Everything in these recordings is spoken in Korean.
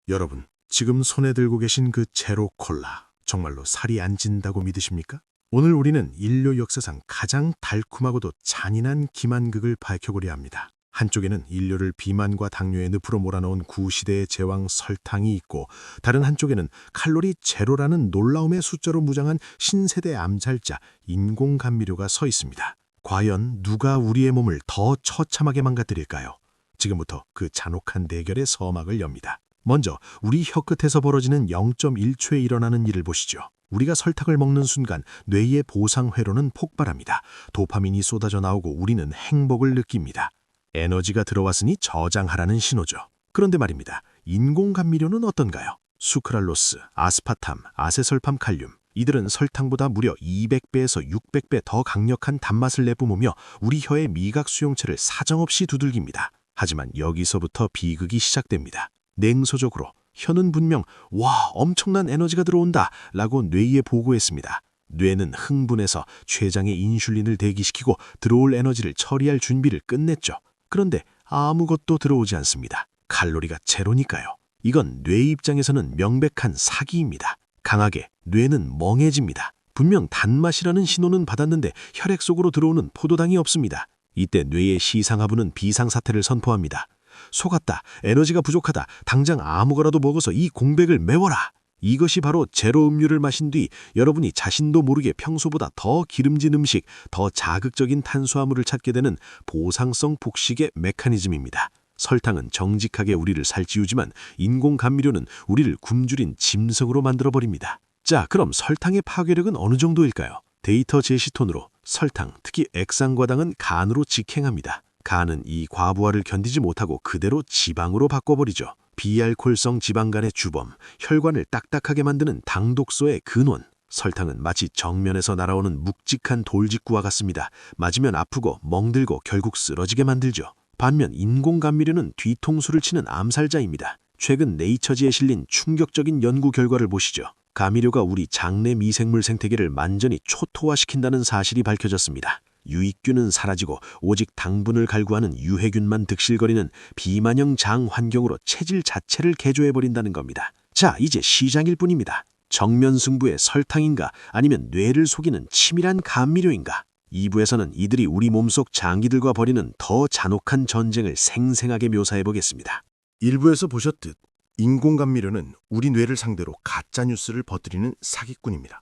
여러분, 지금 손에 들고 계신 그 제로 콜라, 정말로 살이 안 찐다고 믿으십니까? 오늘 우리는 인류 역사상 가장 달콤하고도 잔인한 기만극을 밝혀보려 합니다. 한쪽에는 인류를 비만과 당뇨의 늪으로 몰아넣은 구시대의 제왕 설탕이 있고, 다른 한쪽에는 칼로리 제로라는 놀라움의 숫자로 무장한 신세대 암살자 인공감미료가 서 있습니다. 과연 누가 우리의 몸을 더 처참하게 망가뜨릴까요? 지금부터 그 잔혹한 대결의 서막을 엽니다. 먼저 우리 혀끝에서 벌어지는 0.1초에 일어나는 일을 보시죠. 우리가 설탕을 먹는 순간 뇌의 보상 회로는 폭발합니다. 도파민이 쏟아져 나오고 우리는 행복을 느낍니다. 에너지가 들어왔으니 저장하라는 신호죠. 그런데 말입니다. 인공감미료는 어떤가요? 수크랄로스, 아스파탐, 아세설팜 칼륨. 이들은 설탕보다 무려 200배에서 600배 더 강력한 단맛을 내뿜으며 우리 혀의 미각 수용체를 사정없이 두들깁니다. 하지만 여기서부터 비극이 시작됩니다. 냉소적으로 혀는 분명 와, 엄청난 에너지가 들어온다 라고 뇌에 보고했습니다. 뇌는 흥분해서 췌장에 인슐린을 대기시키고 들어올 에너지를 처리할 준비를 끝냈죠. 그런데 아무것도 들어오지 않습니다. 칼로리가 제로니까요. 이건 뇌 입장에서는 명백한 사기입니다. 강하게 뇌는 멍해집니다. 분명 단맛이라는 신호는 받았는데 혈액 속으로 들어오는 포도당이 없습니다. 이때 뇌의 시상하부는 비상사태를 선포합니다. 속았다, 에너지가 부족하다, 당장 아무거나도 먹어서 이 공백을 메워라. 이것이 바로 제로 음료를 마신 뒤 여러분이 자신도 모르게 평소보다 더 기름진 음식, 더 자극적인 탄수화물을 찾게 되는 보상성 폭식의 메커니즘입니다. 설탕은 정직하게 우리를 살찌우지만 인공감미료는 우리를 굶주린 짐승으로 만들어버립니다. 자, 그럼 설탕의 파괴력은 어느 정도일까요? 데이터 제시톤으로 설탕, 특히 액상과당은 간으로 직행합니다. 간은 이 과부하를 견디지 못하고 그대로 지방으로 바꿔버리죠. 비알콜성 지방간의 주범, 혈관을 딱딱하게 만드는 당독소의 근원. 설탕은 마치 정면에서 날아오는 묵직한 돌직구와 같습니다. 맞으면 아프고 멍들고 결국 쓰러지게 만들죠. 반면 인공감미료는 뒤통수를 치는 암살자입니다. 최근 네이처지에 실린 충격적인 연구 결과를 보시죠. 감미료가 우리 장내 미생물 생태계를 완전히 초토화시킨다는 사실이 밝혀졌습니다. 유익균은 사라지고 오직 당분을 갈구하는 유해균만 득실거리는 비만형 장 환경으로 체질 자체를 개조해버린다는 겁니다. 자, 이제 시작일 뿐입니다. 정면 승부의 설탕인가 아니면 뇌를 속이는 치밀한 감미료인가? 2부에서는 이들이 우리 몸속 장기들과 벌이는 더 잔혹한 전쟁을 생생하게 묘사해보겠습니다. 1부에서 보셨듯 인공감미료는 우리 뇌를 상대로 가짜뉴스를 퍼뜨리는 사기꾼입니다.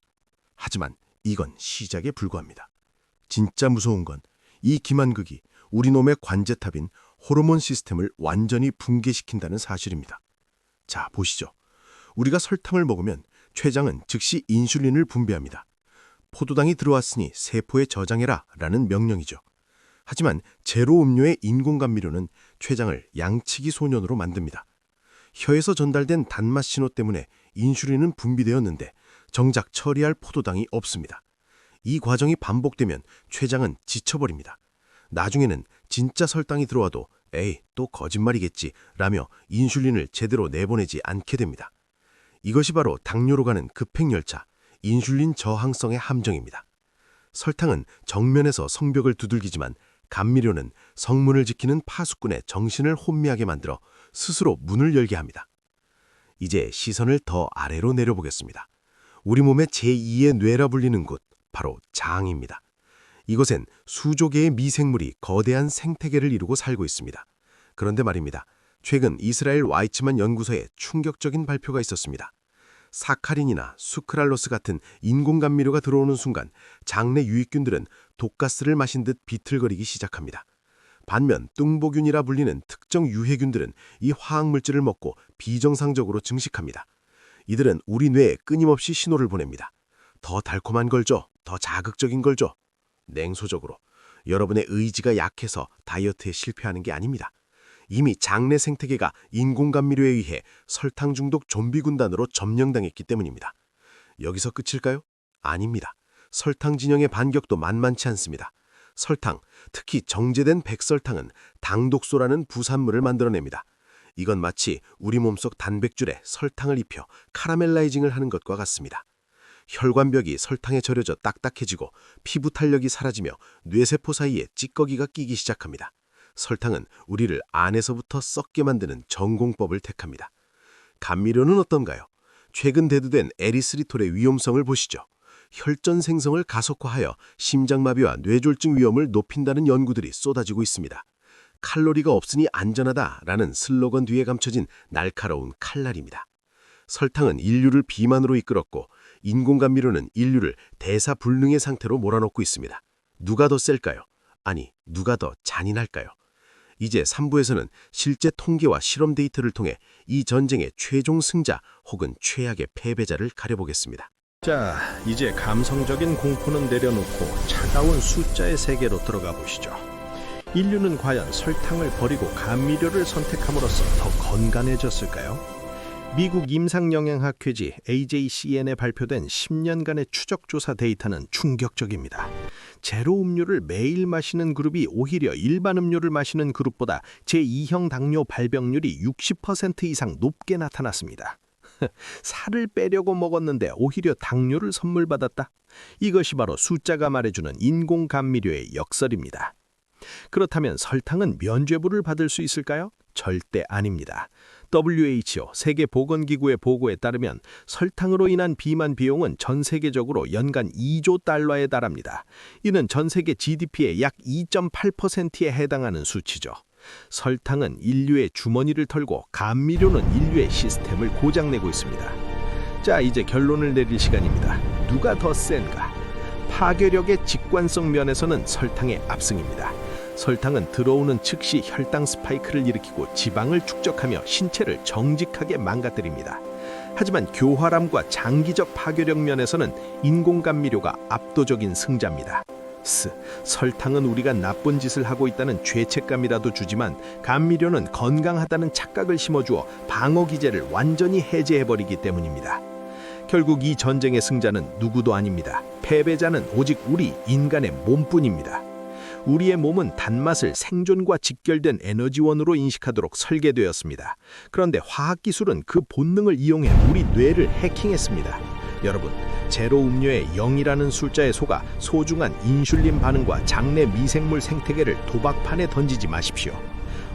하지만 이건 시작에 불과합니다. 진짜 무서운 건 이 기만극이 우리 놈의 관제탑인 호르몬 시스템을 완전히 붕괴시킨다는 사실입니다. 자, 보시죠. 우리가 설탕을 먹으면 췌장은 즉시 인슐린을 분비합니다. 포도당이 들어왔으니 세포에 저장해라 라는 명령이죠. 하지만 제로 음료의 인공감미료는 췌장을 양치기 소년으로 만듭니다. 혀에서 전달된 단맛 신호 때문에 인슐린은 분비되었는데 정작 처리할 포도당이 없습니다. 이 과정이 반복되면 췌장은 지쳐버립니다. 나중에는 진짜 설탕이 들어와도 에이, 또 거짓말이겠지 라며 인슐린을 제대로 내보내지 않게 됩니다. 이것이 바로 당뇨로 가는 급행열차, 인슐린 저항성의 함정입니다. 설탕은 정면에서 성벽을 두들기지만 감미료는 성문을 지키는 파수꾼의 정신을 혼미하게 만들어 스스로 문을 열게 합니다. 이제 시선을 더 아래로 내려보겠습니다. 우리 몸의 제2의 뇌라 불리는 곳, 바로 장입니다. 이곳엔 수조 개의 미생물이 거대한 생태계를 이루고 살고 있습니다. 그런데 말입니다. 최근 이스라엘 와이츠만 연구소에 충격적인 발표가 있었습니다. 사카린이나 수크랄로스 같은 인공감미료가 들어오는 순간 장내 유익균들은 독가스를 마신 듯 비틀거리기 시작합니다. 반면 뚱보균이라 불리는 특정 유해균들은 이 화학물질을 먹고 비정상적으로 증식합니다. 이들은 우리 뇌에 끊임없이 신호를 보냅니다. 더 달콤한 걸 줘, 더 자극적인 걸 줘. 냉소적으로 여러분의 의지가 약해서 다이어트에 실패하는 게 아닙니다. 이미 장내 생태계가 인공감미료에 의해 설탕 중독 좀비 군단으로 점령당했기 때문입니다. 여기서 끝일까요? 아닙니다. 설탕 진영의 반격도 만만치 않습니다. 설탕, 특히 정제된 백설탕은 당독소라는 부산물을 만들어냅니다. 이건 마치 우리 몸속 단백질에 설탕을 입혀 카라멜라이징을 하는 것과 같습니다. 혈관벽이 설탕에 절여져 딱딱해지고 피부 탄력이 사라지며 뇌세포 사이에 찌꺼기가 끼기 시작합니다. 설탕은 우리를 안에서부터 썩게 만드는 전공법을 택합니다. 감미료는 어떤가요? 최근 대두된 에리스리톨의 위험성을 보시죠. 혈전 생성을 가속화하여 심장마비와 뇌졸중 위험을 높인다는 연구들이 쏟아지고 있습니다. 칼로리가 없으니 안전하다라는 슬로건 뒤에 감춰진 날카로운 칼날입니다. 설탕은 인류를 비만으로 이끌었고 인공감미료는 인류를 대사불능의 상태로 몰아넣고 있습니다. 누가 더 셀까요? 아니, 누가 더 잔인할까요? 이제 3부에서는 실제 통계와 실험 데이터를 통해 이 전쟁의 최종 승자 혹은 최악의 패배자를 가려보겠습니다. 자, 이제 감성적인 공포는 내려놓고 차가운 숫자의 세계로 들어가 보시죠. 인류는 과연 설탕을 버리고 감미료를 선택함으로써 더 건강해졌을까요? 미국 임상영양학회지 AJCN에 발표된 10년간의 추적조사 데이터는 충격적입니다. 제로 음료를 매일 마시는 그룹이 오히려 일반 음료를 마시는 그룹보다 제2형 당뇨 발병률이 60% 이상 높게 나타났습니다. 살을 빼려고 먹었는데 오히려 당뇨를 선물받았다. 이것이 바로 숫자가 말해주는 인공감미료의 역설입니다. 그렇다면 설탕은 면죄부를 받을 수 있을까요? 절대 아닙니다. WHO 세계보건기구의 보고에 따르면 설탕으로 인한 비만 비용은 전 세계적으로 연간 2조 달러에 달합니다. 이는 전 세계 GDP의 약 2.8%에 해당하는 수치죠. 설탕은 인류의 주머니를 털고 감미료는 인류의 시스템을 고장내고 있습니다. 자, 이제 결론을 내릴 시간입니다. 누가 더 센가? 파괴력의 직관성 면에서는 설탕의 압승입니다. 설탕은 들어오는 즉시 혈당 스파이크를 일으키고 지방을 축적하며 신체를 정직하게 망가뜨립니다. 하지만 교활함과 장기적 파괴력 면에서는 인공감미료가 압도적인 승자입니다. 설탕은 우리가 나쁜 짓을 하고 있다는 죄책감이라도 주지만 감미료는 건강하다는 착각을 심어주어 방어 기제를 완전히 해제해버리기 때문입니다. 결국 이 전쟁의 승자는 누구도 아닙니다. 패배자는 오직 우리 인간의 몸뿐입니다. 우리의 몸은 단맛을 생존과 직결된 에너지원으로 인식하도록 설계되었습니다. 그런데 화학기술은 그 본능을 이용해 우리 뇌를 해킹했습니다. 여러분, 제로 음료의 0이라는 숫자에 속아 소중한 인슐린 반응과 장내 미생물 생태계를 도박판에 던지지 마십시오.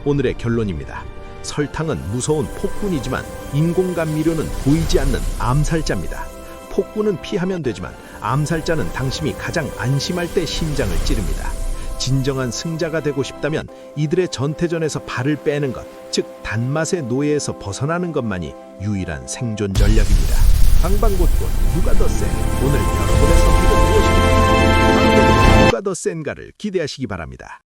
오늘의 결론입니다. 설탕은 무서운 폭군이지만 인공감미료는 보이지 않는 암살자입니다. 폭군은 피하면 되지만 암살자는 당신이 가장 안심할 때 심장을 찌릅니다. 진정한 승자가 되고 싶다면 이들의 전태전에서 발을 빼는 것, 즉 단맛의 노예에서 벗어나는 것만이 유일한 생존 전략입니다. 방방곳곳 누가 더 센? 오늘 여러분의 선택은 무엇입니까? 누가 더 센가를 기대하시기 바랍니다.